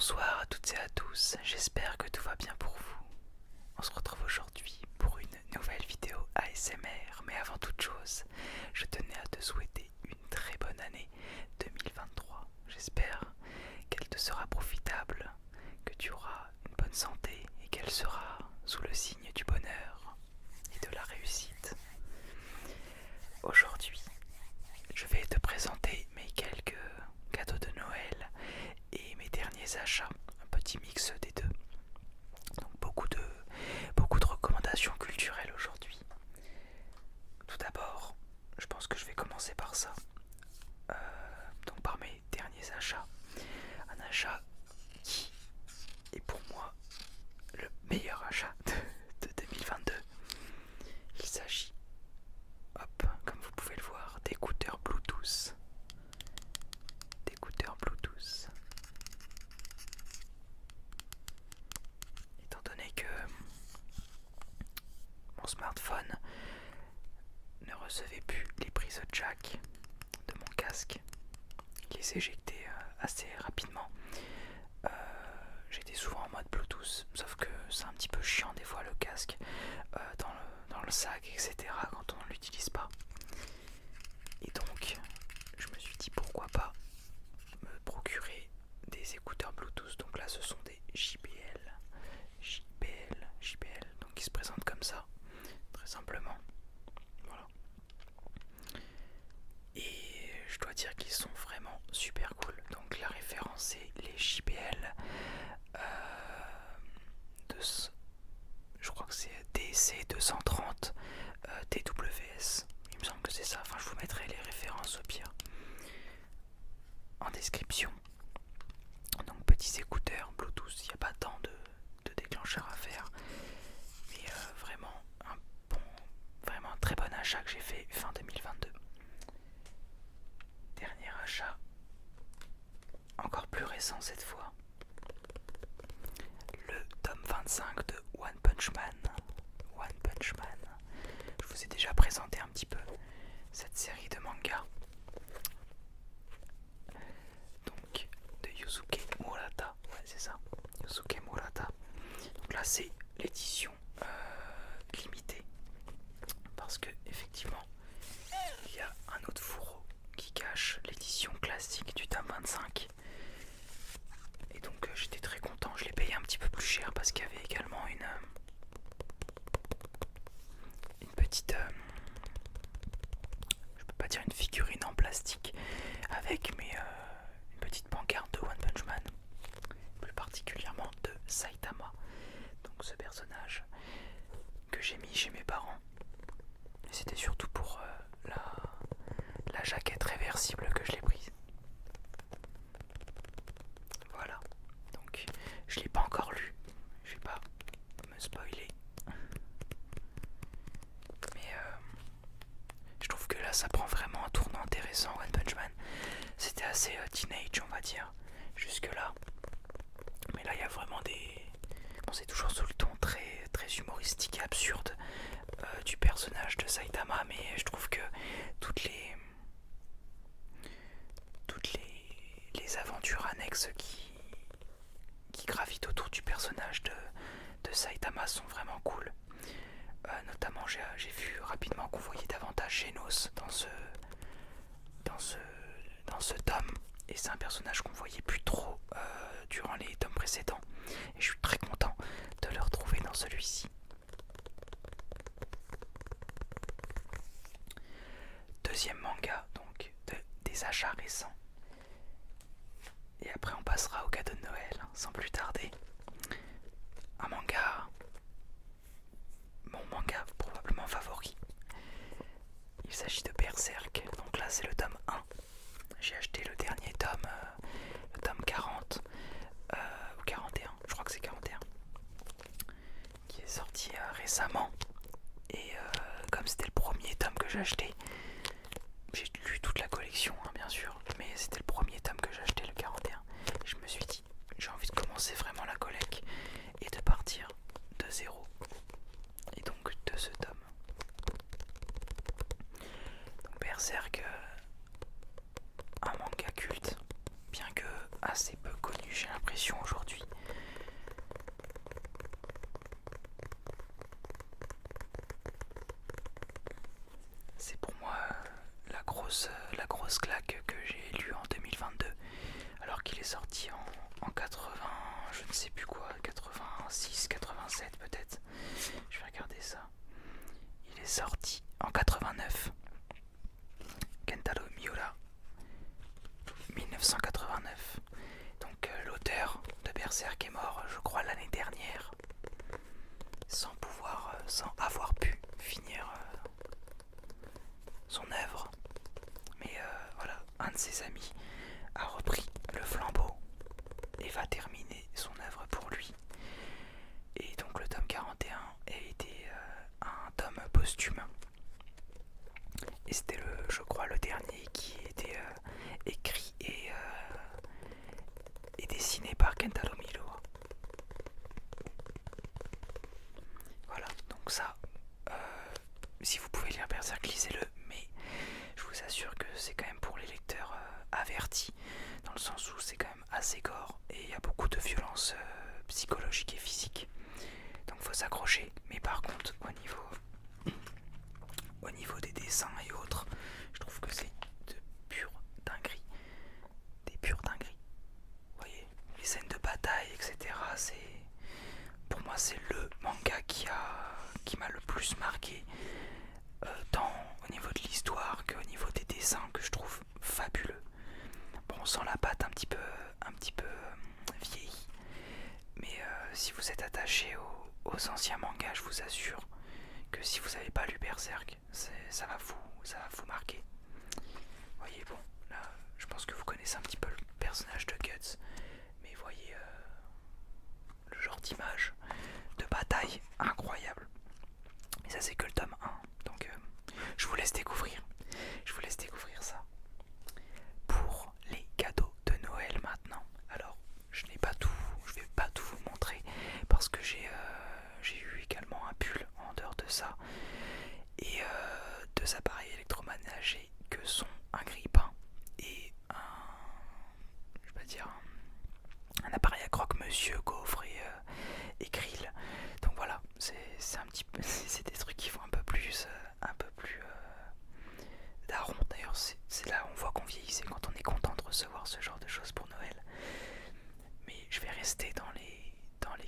Bonsoir à toutes et à tous, j'espère que tout va bien pour vous. On se retrouve aujourd'hui pour une nouvelle vidéo ASMR, mais avant toute chose, je tenais à te souhaiter une très bonne année 2023. J'espère qu'elle te sera profitable, que tu auras une bonne santé et qu'elle sera sous le signe du bonheur et de la réussite. Aujourd'hui, je vais te présenter mes quelques cadeaux de Noël et mes derniers achats, un petit mix des deux. Donc beaucoup de recommandations culturelles aujourd'hui. Tout d'abord, je pense que je vais commencer par ça. Donc par mes derniers achats. Un achat qui est pour moi le meilleur achat de 2022. Il s'agit, comme vous pouvez le voir, d'écouteurs Bluetooth. Étant donné que mon smartphone ne recevait plus les prises jack de mon casque, il les éjectait assez rapidement. J'étais souvent en mode Bluetooth, sauf que c'est un petit peu chiant des fois le casque dans le sac, etc. quand on ne l'utilise pas. Et donc, je me suis dit pourquoi pas me procurer des écouteurs Bluetooth. Donc là, ce sont des JBL, donc ils se présentent comme ça, très simplement. Voilà. Et je dois dire qu'ils sont vraiment super cool. Donc la référence c'est les JBL je crois que c'est DC230 TWS. Il me semble que c'est ça. Enfin, je vous mettrai les références au pire en description. Donc petits écouteurs Bluetooth, il n'y a pas tant de déclencheurs à faire. Mais vraiment vraiment un très bon achat que j'ai fait fin 2022. Dernier achat, encore plus récent cette fois. Le tome 25 de One Punch Man. Je vous ai déjà présenté un petit peu cette série de mangas. Donc de Yusuke Murata. Ouais, c'est ça. Yusuke Murata. Donc là c'est l'édition limitée. Parce que effectivement il y a un autre fourreau qui cache l'édition classique du tome 25. Et donc j'étais très content, je l'ai payé un petit peu plus cher parce qu'il y avait également une petite, je peux pas dire une figurine en plastique avec une petite pancarte de One Punch Man, plus particulièrement de Saitama. Donc ce personnage que j'ai mis chez mes parents. Et c'était surtout pour la jaquette réversible que je l'ai prise. Voilà, donc je l'ai pas encore lu, je vais pas me spoiler. Mais je trouve que là ça prend vraiment un tournant intéressant. One Punch Man, c'était assez teenage on va dire, jusque là. Mais là il y a vraiment bon, c'est toujours sous le ton très, très humoristique et absurde du personnage de Saitama. Mais je trouve que toutes les aventures annexes qui gravitent autour du personnage de Saitama sont vraiment cool. Notamment j'ai vu rapidement qu'on voyait davantage Genos dans ce tome, et c'est un personnage qu'on voyait plus trop durant les tomes précédents, et je suis très content de le retrouver dans celui-ci. Deuxième manga donc des achats récents, et après on passera au cadeau de Noël sans plus tarder. Un manga, mon manga probablement favori. Il s'agit de Berserk. Donc là c'est le tome 1. J'ai acheté le dernier tome, le tome 40 ou 41, je crois que c'est 41, qui est sorti récemment. Et comme c'était le premier tome que j'ai acheté, j'ai lu toute la collection bien sûr, mais c'était le premier tome que j'ai acheté, le 41. Je me suis dit, j'ai envie de commencer vraiment la collecte et de partir de zéro. Et donc de ce tome. Donc Berserk, un manga culte, bien que assez peu connu j'ai l'impression aujourd'hui. C'est pour moi la grosse claque que j'ai lue en 2022, alors qu'il est sorti en 80, je ne sais plus quoi, 86, 87 peut-être. Je vais regarder ça. Il est sorti en 89. Kentaro Miura, 1989. Donc l'auteur de Berserk est mort, je crois, l'année dernière, sans avoir pu finir son œuvre. Mais voilà, un de ses amis a repris le flambeau et va terminer son œuvre pour lui. Et donc le tome 41 a été un tome posthume. Et c'était je crois le dernier qui était écrit et dessiné par Kentaro Miura. Voilà, donc ça, si vous pouvez lire Berserk, lisez-le, mais je vous assure que c'est quand même pour les lecteurs avertis, dans le sens où c'est quand même assez gore et il y a beaucoup de violence psychologique et physique. Donc faut s'accrocher, mais par contre au niveau des dessins et autres, je trouve que c'est de pure dinguerie. Des pures dingueries. Vous voyez, les scènes de bataille, etc. Pour moi c'est le manga qui m'a le plus marqué, tant au niveau de l'histoire qu'au niveau des dessins, que je trouve fabuleux. Bon, on sent la patte un petit peu vieillie, mais si vous êtes attaché aux anciens mangas, je vous assure que si vous n'avez pas lu Berserk, ça va vous marquer. Vous voyez, bon, là, je pense que vous connaissez un petit peu le personnage de Guts, mais voyez le genre d'image de bataille incroyable. Mais ça, c'est que le tome 1, donc je vous laisse découvrir ça. Pour les cadeaux de Noël maintenant, alors je vais pas tout vous montrer parce que j'ai eu également un pull en dehors de ça et deux appareils électroménagers que sont un grille-pain et un appareil à croque-monsieur, gaufre et grill. Donc voilà, c'est un petit peu, c'est des trucs qui font un peu plus daron. D'ailleurs, c'est là où on voit qu'on vieillit, c'est quand on est content de recevoir ce genre de choses pour Noël. Mais je vais rester dans les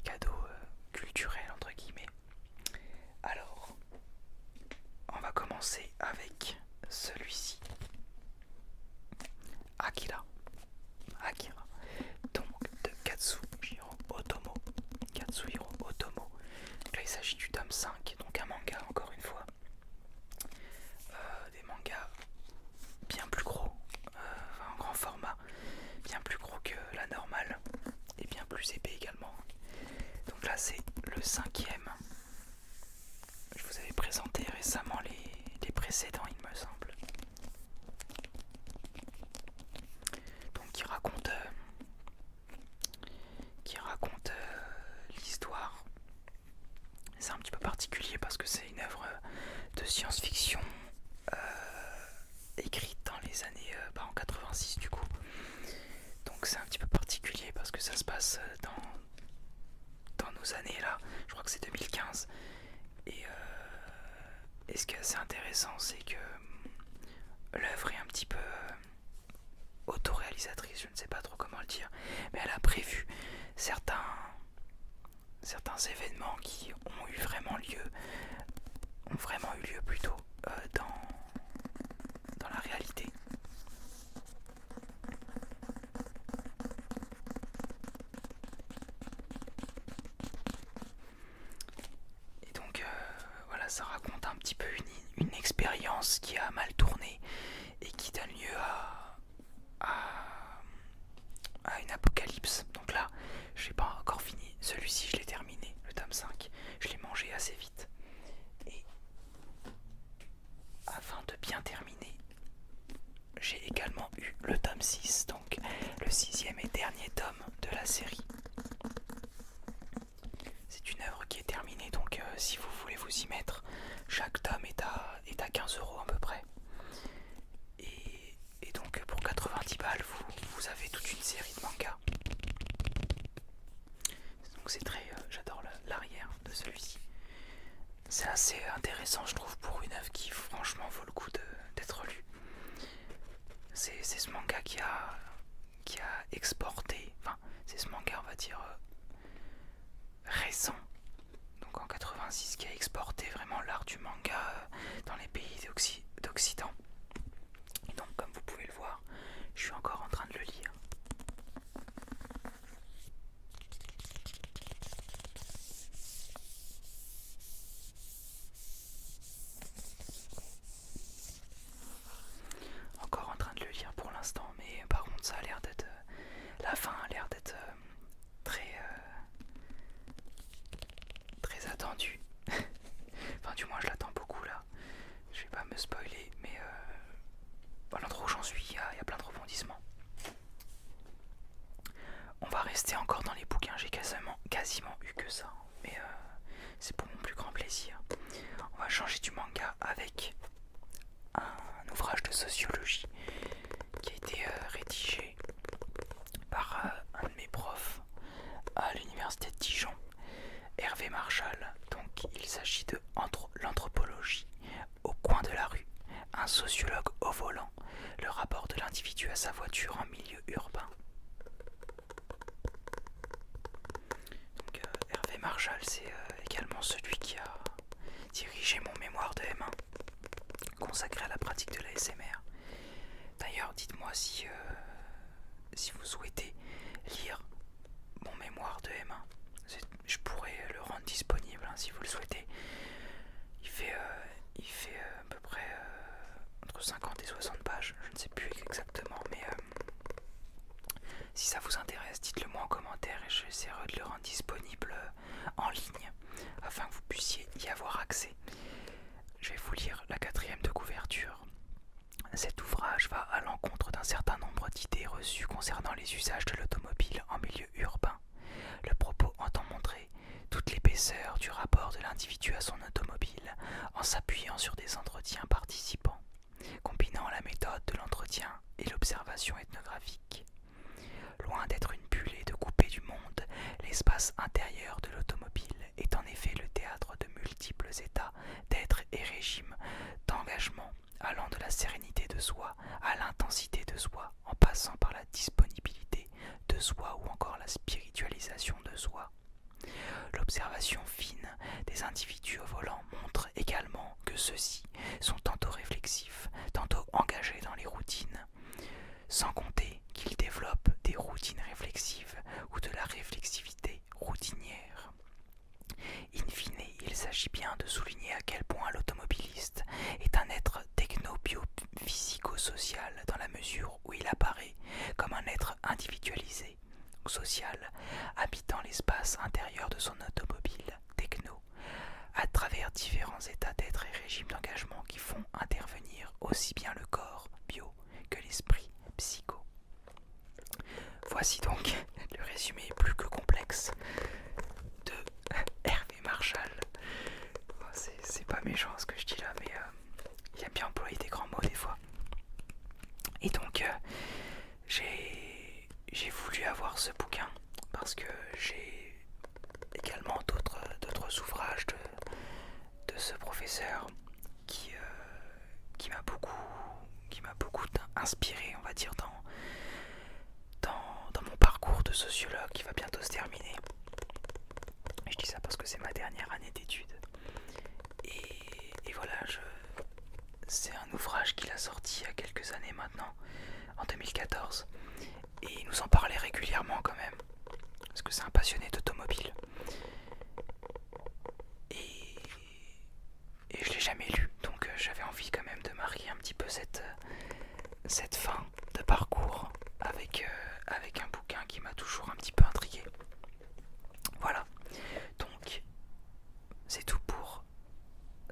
cadeaux culturels entre guillemets. Alors, on va commencer avec celui-ci. Akira, donc de Katsuhiro Otomo. Donc là il s'agit du tome 5, donc un manga encore une fois. Des mangas bien plus gros, en grand format, bien plus gros que la normale et bien plus épais également. Donc là c'est le 5e. Je vous avais présenté récemment les précédents, il me semble. Donc qui raconte l'histoire. C'est un petit peu particulier parce que c'est une œuvre de science-fiction écrite dans les années en 86 du coup. Donc c'est un petit peu particulier parce que ça se passe dans nos années là. Je crois que c'est 2015. Et ce qui est assez intéressant, c'est que l'œuvre est un petit peu autoréalisatrice, je ne sais pas trop comment le dire, mais elle a prévu certains événements qui ont vraiment eu lieu plutôt dans la réalité. Et donc voilà, ça raconte un petit peu une expérience qui a mal tourné et qui donne lieu à une apocalypse. Donc là, je n'ai pas encore fini. Celui-ci, je l'ai terminé, le tome 5. Je l'ai mangé assez vite. Et afin de bien terminer, j'ai également eu le tome 6, donc le 6e et dernier tome de la série. C'est une œuvre qui est terminée, donc si vous voulez vous y mettre, chaque tome est à 15 € à peu près. Et donc pour 90 balles, vous avez toute une série de mangas. celui-ci. C'est assez intéressant, je trouve, pour une œuvre qui franchement vaut le coup d'être lue. C'est ce manga qui a exporté, enfin c'est ce manga on va dire récent, donc en 86, qui a exporté vraiment l'art du manga dans les pays d'Occident. Et donc comme vous pouvez le voir, je suis encore en train de le lire. Encore en train de le lire pour l'instant, mais par contre ça a l'air d'être... la fin a l'air d'être très attendue. Enfin du moins je l'attends beaucoup là. Je vais pas me spoiler, mais à l'endroit où j'en suis, il y a plein de rebondissements. On va rester encore dans les bouquins, j'ai quasiment eu que ça, mais c'est pour mon plus grand plaisir. On va changer du manga avec un ouvrage de sociologie qui a été rédigé par un de mes profs à l'université de Dijon, Hervé Marchal. Donc il s'agit de l'anthropologie au coin de la rue, un sociologue au volant, le rapport de l'individu à sa voiture en milieu urbain. Donc Hervé Marchal, c'est également celui qui a dirigé mon mémoire de M1 consacré à la pratique de l'ASMR. D'ailleurs, dites-moi si vous souhaitez lire mon mémoire de M1, je pourrais le rendre disponible hein, si vous le souhaitez. Il fait à peu près entre 50 et 60 pages, je ne sais plus exactement, mais si ça vous intéresse, dites-le moi en commentaire et j'essaierai de le rendre disponible en ligne afin que vous puissiez y avoir accès. Je vais vous lire la 4e de couverture. Cet ouvrage va à l'encontre d'un certain nombre d'idées reçues concernant les usages de l'automobile en milieu urbain. Le propos entend montrer toute l'épaisseur du rapport de l'individu à son automobile en s'appuyant sur des entretiens participants, combinant la méthode de l'entretien et l'observation ethnographique. Loin d'être une bulle et de couper du monde, l'espace intérieur de l'automobile est en effet le théâtre de multiples états d'être et régimes d'engagement allant de la sérénité de soi à l'intensité de soi, en passant par la disponibilité de soi ou encore la spiritualisation de soi. L'observation fine des individus au volant montre également que ceux-ci sont tantôt réflexifs, tantôt engagés dans les routines, sans compter qu'ils développent des routines réflexives ou de la réflexivité routinière. In fine, il s'agit bien de souligner à quel point l'automobiliste est un être techno-bio-physico-social dans la mesure où il apparaît comme un être individualisé, social, habitant l'espace intérieur de son automobile techno, à travers différents états d'être et régimes d'engagement qui font intervenir aussi bien le corps bio que l'esprit psycho. Voici donc le résumé plus que complexe de Hervé Marchal. C'est pas méchant ce que je dis là, mais il aime bien employer des grands mots des fois. Et donc j'ai voulu avoir ce bouquin parce que j'ai également d'autres ouvrages de ce professeur qui m'a beaucoup inspiré, on va dire, dans mon parcours de sociologue qui va bientôt se terminer. Et je dis ça parce que c'est ma dernière année d'études. Et voilà, c'est un ouvrage qu'il a sorti il y a quelques années maintenant, en 2014. Et il nous en parlait régulièrement quand même, parce que c'est un passionné d'automobile. Et je l'ai jamais lu, donc j'avais envie quand même de marier un petit peu cette fin de parcours avec un bouquin qui m'a toujours un petit peu intrigué. Voilà, donc c'est tout pour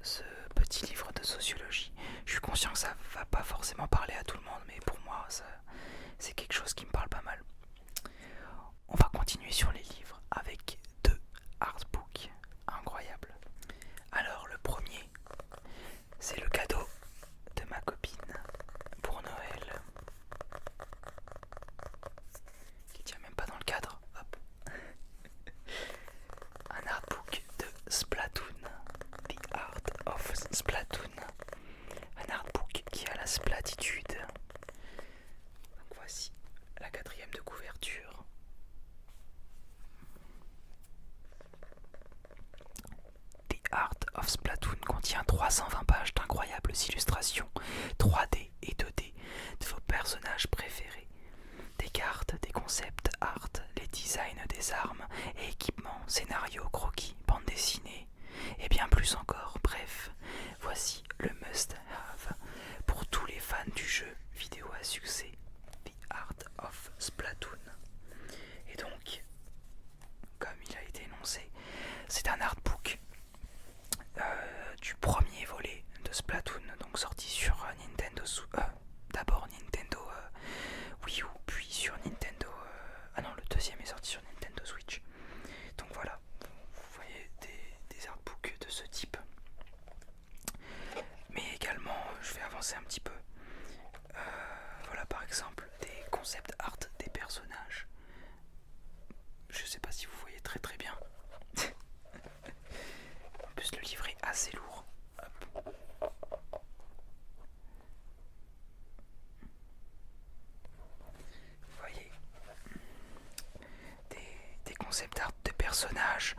ce petit livre de sociologie. Je suis conscient que ça va pas forcément parler à tout le monde, mais pour moi c'est quelque chose qui me parle pas mal. On va continuer sur les livres avec 2 artbooks incroyables. Alors le premier, c'est le cadeau de ma copine pour Noël, qui tient même pas dans le cadre. Hop. Un artbook de of Splatoon contient 320 pages d'incroyables illustrations 3D et 2D de vos personnages préférés. Des cartes, des concepts art, les designs des armes et équipements, scénarios, croquis, bandes dessinées et bien plus encore. Bref, voici le must-have pour tous les fans du jeu vidéo à succès, The Art of Splatoon. Et donc, comme il a été énoncé, c'est un artbook du premier volet de Splatoon, donc sorti sur Nintendo, d'abord Nintendo Wii U, puis sur Nintendo, ah non, le deuxième est sorti sur Nintendo Switch. Donc voilà, vous voyez des artbooks de ce type. Mais également, je vais avancer un petit peu. Voilà par exemple des concept art des personnages. Je sais pas si vous voyez très très bien. En plus le livret est assez lourd. Hop. Vous voyez des concept art de personnages.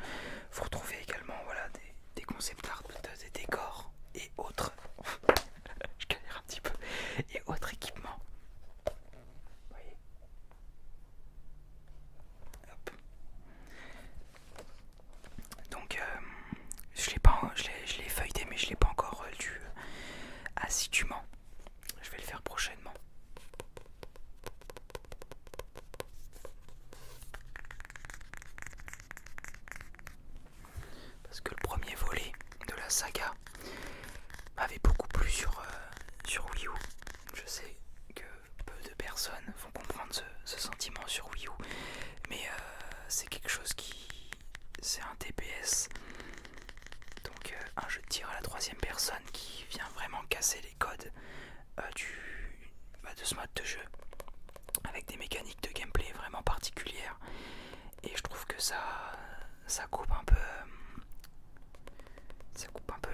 Vous retrouvez également voilà, des concept art des décors et autres. Je galère un petit peu. Et autres équipements. Vous voyez. Hop. Donc je l'ai feuilleté mais je l'ai pas encore lu assidûment. Je vais le faire prochainement. Parce que le premier volet de la saga m'avait beaucoup plu sur Wii U. Je sais que peu de personnes vont comprendre ce sentiment sur Wii U, mais c'est quelque chose c'est un TPS, donc un jeu de tir à la troisième personne qui vient vraiment casser les codes de ce mode de jeu, avec des mécaniques de gameplay vraiment particulières, et je trouve que ça coupe un peu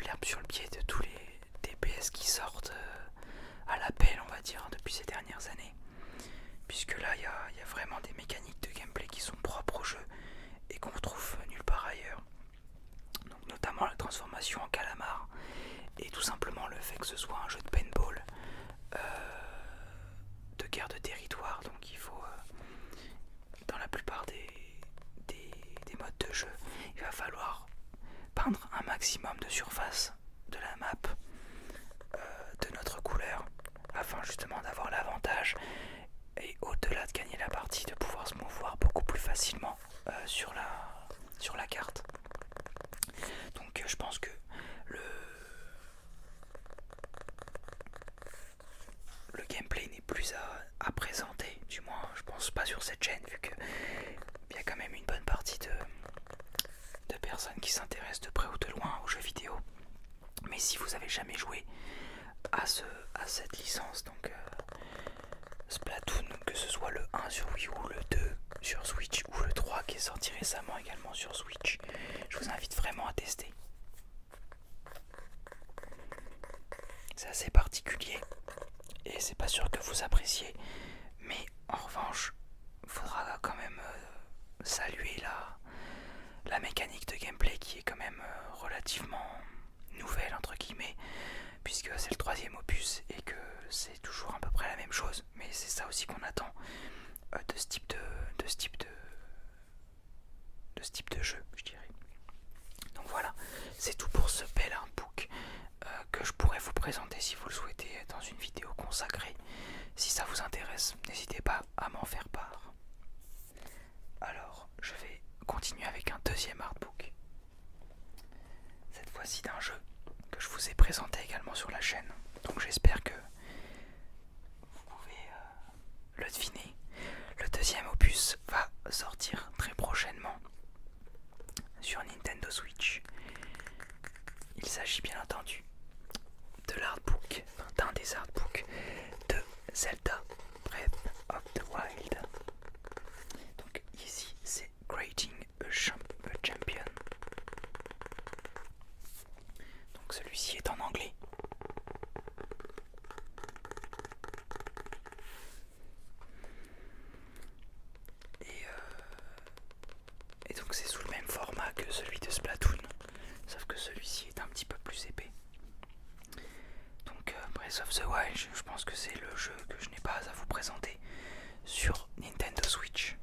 l'herbe sur le pied de tous les TPS qui sortent à l'appel, on va dire, depuis ces dernières années, puisque là il y a vraiment des mécaniques de gameplay qui sont propres au jeu et qu'on retrouve nulle part ailleurs. Donc notamment la transformation en calamar et tout simplement le fait que ce soit un jeu de paintball, de guerre de territoire. Donc il faut dans la plupart des modes de jeu, il va falloir peindre un maximum de surface de la map de notre couleur afin justement d'avoir l'avantage et au-delà de gagner la partie de pouvoir se mouvoir beaucoup plus facilement sur la carte. Donc je pense que le gameplay n'est plus à présenter, du moins je pense pas sur cette chaîne, vu qu'il y a quand même une bonne partie de personnes qui s'intéressent de près ou de loin aux jeux vidéo. Mais si vous avez jamais joué à cette licence, donc Splatoon, que ce soit le 1 sur Wii U, le 2 sur Switch ou le 3 qui est sorti récemment également sur Switch, je vous invite vraiment à tester. C'est assez particulier et c'est pas sûr que vous appréciez, mais en revanche il faudra quand même saluer la mécanique de gameplay qui est quand même relativement nouvelle entre guillemets, puisque c'est le troisième opus et que c'est toujours à peu près la même chose, mais c'est ça aussi qu'on attend de ce type de jeu, je dirais. Donc voilà, c'est tout pour ce bel artbook que je pourrais vous présenter si vous le souhaitez dans une vidéo consacrée. Si ça vous intéresse, n'hésitez pas à m'en faire part. Alors, je vais continuer avec un deuxième artbook. Cette fois-ci d'un jeu que je vous ai présenté également sur la chaîne. Donc j'espère que vous pouvez le deviner. Le deuxième opus va sortir très prochainement sur Nintendo Switch. Il s'agit bien entendu de l'artbook, d'un des artbooks de Zelda Breath of the Wild. Donc ici c'est Creating a Champion. Donc celui-ci est en anglais. Et donc c'est sous le même format que celui de Splatoon, sauf que celui-ci est un petit peu Breath of the Wild, je pense que c'est le jeu que je n'ai pas à vous présenter sur Nintendo Switch.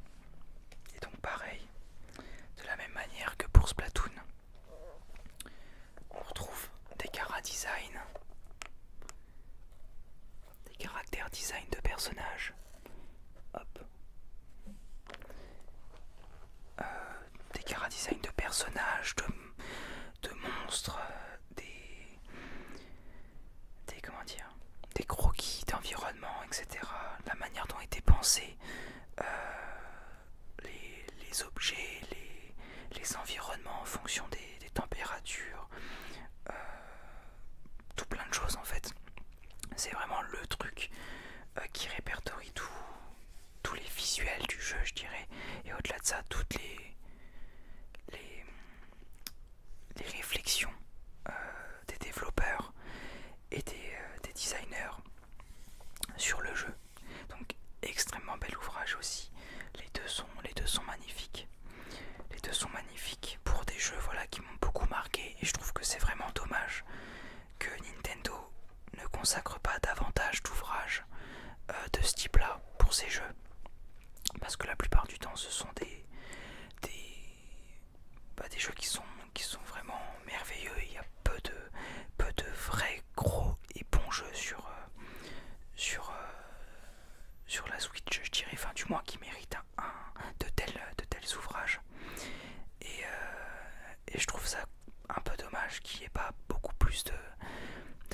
Et donc pareil, de la même manière que pour Splatoon, on retrouve des chara-design, des caractères design de personnages. Hop. Des chara-design de personnages, de monstres, comment dire, des croquis d'environnement, etc. La manière dont étaient pensés les objets, les environnements en fonction des températures, tout plein de choses en fait. C'est vraiment le truc qui répertorie tous les visuels du jeu, je dirais, et au-delà de ça, toutes les réflexions des développeurs et des designers sur le jeu. Donc extrêmement bel ouvrage aussi. Les deux sont magnifiques. Les deux sont magnifiques pour des jeux qui m'ont beaucoup marqué, et je trouve que c'est vraiment dommage que Nintendo ne consacre pas davantage d'ouvrages de ce type-là pour ces jeux. Parce que la plupart du temps ce sont des jeux qui sont vraiment merveilleux. Il y a peu de vrais gros et bons jeux sur la Switch, je dirais, enfin du moins qui méritent de tels ouvrages. Et je trouve ça un peu dommage qu'il n'y ait pas beaucoup plus de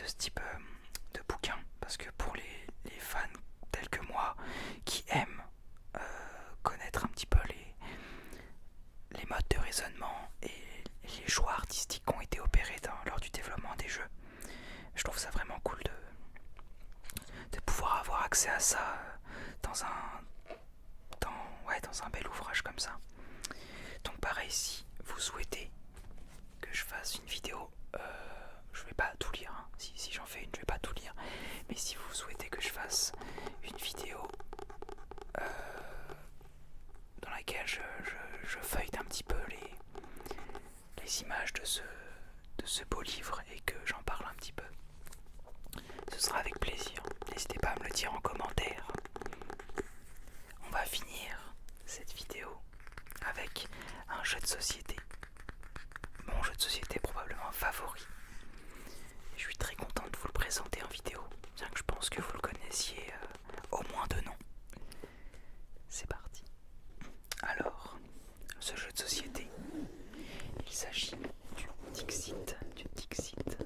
ce type de bouquins, parce que pour les fans tels que moi qui aiment connaître un petit peu les modes de raisonnement et les choix artistiques qui ont été opérés lors du développement des jeux, je trouve ça vraiment cool de pouvoir avoir accès à ça dans un bel ouvrage comme ça. Donc pareil, si vous souhaitez que je fasse une vidéo, je vais pas tout lire, hein. Si j'en fais une, je vais pas tout lire, mais si vous souhaitez que je fasse une vidéo dans laquelle je feuillete un petit peu les images de ce beau livre et que j'en parle un petit peu, ce sera avec plaisir. N'hésitez pas à me le dire en commentaire. On va finir cette vidéo avec un jeu de société. Mon jeu de société probablement favori. Et je suis très content de vous le présenter en vidéo, bien que je pense que vous le connaissiez au moins de nom. C'est parti. Alors, ce jeu de société, il s'agit du Dixit. Dixit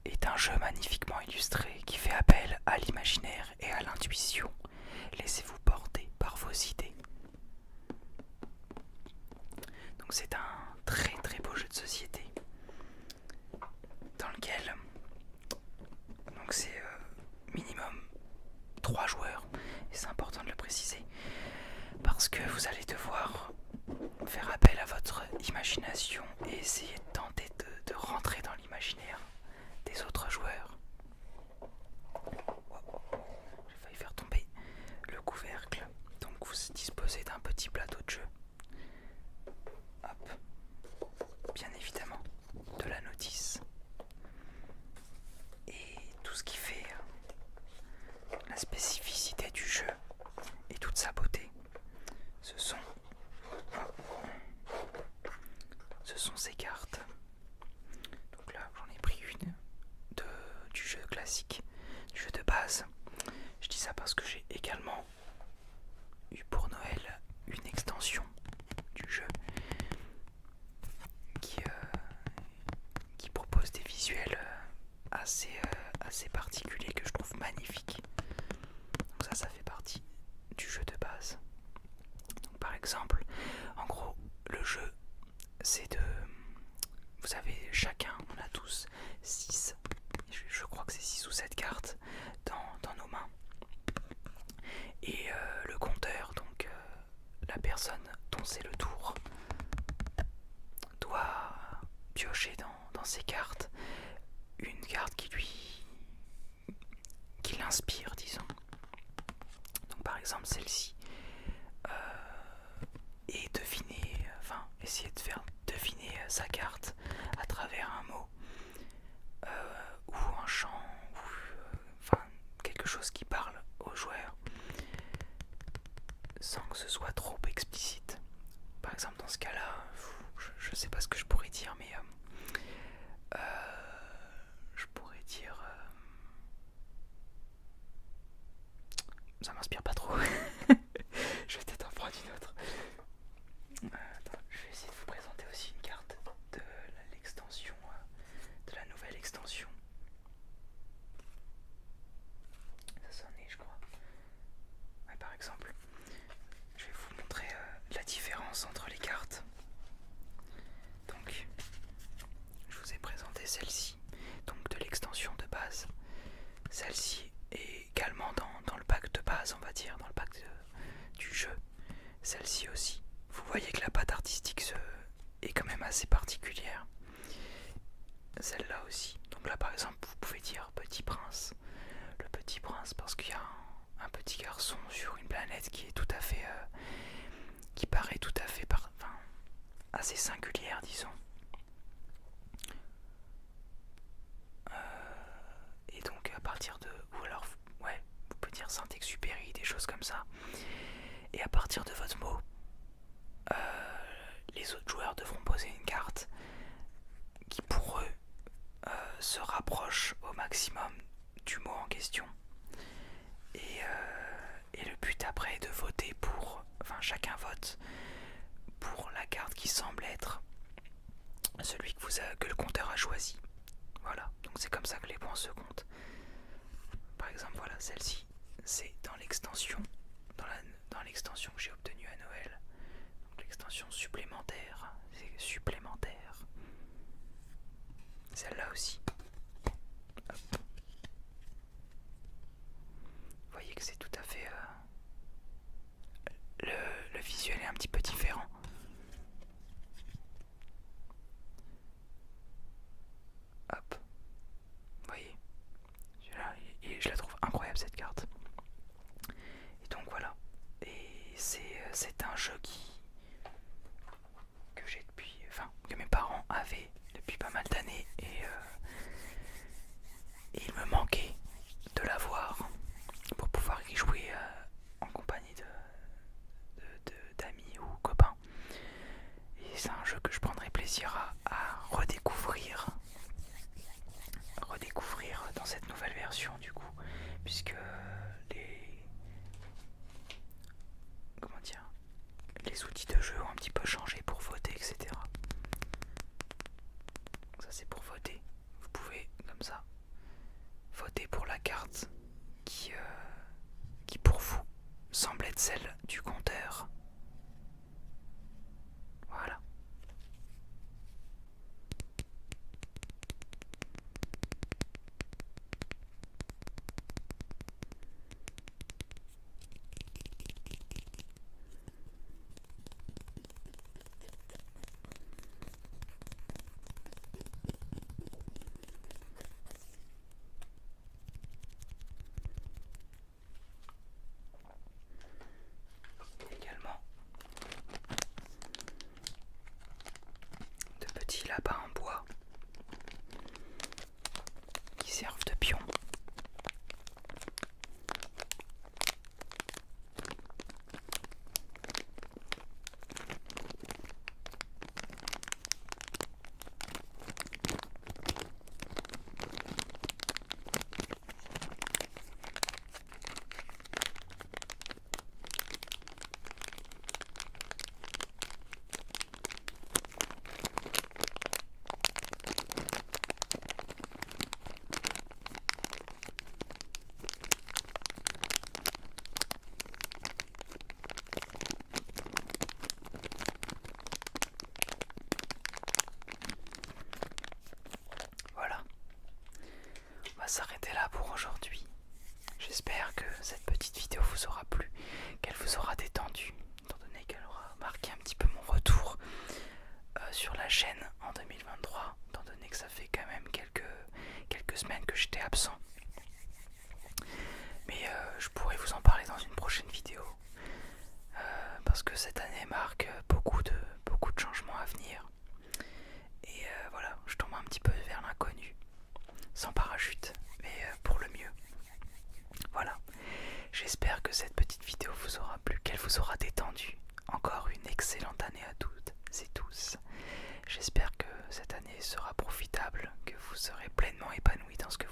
est un jeu magnifiquement illustré qui fait appel à l'imaginaire et à l'intuition. Laissez-vous porter par vos idées. Donc c'est un très très beau jeu de société dans lequel donc c'est minimum 3 joueurs, et c'est important de le préciser parce que vous allez devoir faire appel à votre imagination et essayer de tenter de rentrer dans l'imaginaire des autres joueurs. J'ai failli faire tomber le couvercle. Donc vous disposez d'un petit plateau de jeu. Hop. Bien évidemment, de la notice. Et tout ce qui fait la spécificité du jeu et toute sa beauté, ce sont ces cartes. Donc là, j'en ai pris une du jeu classique, du jeu de base. Je dis ça parce que j'ai également eu pour Noël une extension du jeu qui propose des visuels assez particuliers que je trouve magnifiques. Donc ça fait partie du jeu de base. Donc par exemple, en gros, le jeu, c'est vous avez chacun, on a tous 6, je crois que c'est 6 ou 7 cartes dans nos mains. Et le compteur, donc la personne lancé le tour doit piocher dans ses cartes une carte qui l'inspire, disons. Donc par exemple celle-ci, et essayer de faire deviner sa carte à travers un mot ou un chant ou quelque chose qui parle au joueur sans que ce soit trop explicite. Par exemple dans ce cas-là, je sais pas ce que je pourrais dire, mais je pourrais dire ça m'inspire pas trop. Je vais peut-être en prendre une autre. Attends, je vais essayer de vous présenter aussi une carte de l'extension, de la nouvelle extension. Ça sonnait, je crois. Ouais, par exemple, je vais vous montrer la différence entre les cartes. Donc, je vous ai présenté celle-ci, donc de l'extension de base. Celle-ci est également dans le pack de base, on va dire, dans le pack du jeu. Celle-ci aussi. Vous voyez que la patte artistique est quand même assez particulière. Celle-là aussi. Donc là par exemple vous pouvez dire Petit Prince. Le Petit Prince parce qu'il y a un petit garçon sur une planète qui est tout à fait qui paraît tout à fait assez singulière, disons. Et donc à partir de... Ou alors ouais, vous pouvez dire Saint-Exupéry, des choses comme ça. Et à partir de votre mot, les autres joueurs devront poser une carte qui pour eux se rapproche au maximum du mot en question. Et le but après est de voter pour... chacun vote pour la carte qui semble être celui que le compteur a choisi. Voilà, donc c'est comme ça que les points se comptent. Par exemple, voilà, celle-ci, c'est dans l'extension, dans l'extension que j'ai obtenue à Noël. Donc l'extension supplémentaire, c'est supplémentaire. Celle-là aussi. Hop. Vous voyez que c'est tout à fait... le visuel est un petit peu différent. Hop. Vous voyez. Et je la trouve incroyable cette carte. Et donc voilà. Et c'est un jeu que j'ai que mes parents avaient depuis pas mal d'années et il me manquait de l'avoir pour pouvoir y jouer en compagnie d'amis ou copains. Et c'est un jeu que je prendrais plaisir à redécouvrir dans cette nouvelle version du coup, puisque les outils de jeu ont un petit peu changé pour voter, etc. Ça c'est pour voter. Vous pouvez comme ça voter pour la carte qui pour vous semble être celle du compteur. Voilà. parce que cette année marque beaucoup de changements à venir. Et voilà, je tombe un petit peu vers l'inconnu, sans parachute, mais pour le mieux. Voilà, j'espère que cette petite vidéo vous aura plu, qu'elle vous aura détendu. Encore une excellente année à toutes et tous. J'espère que cette année sera profitable, que vous serez pleinement épanouis dans ce que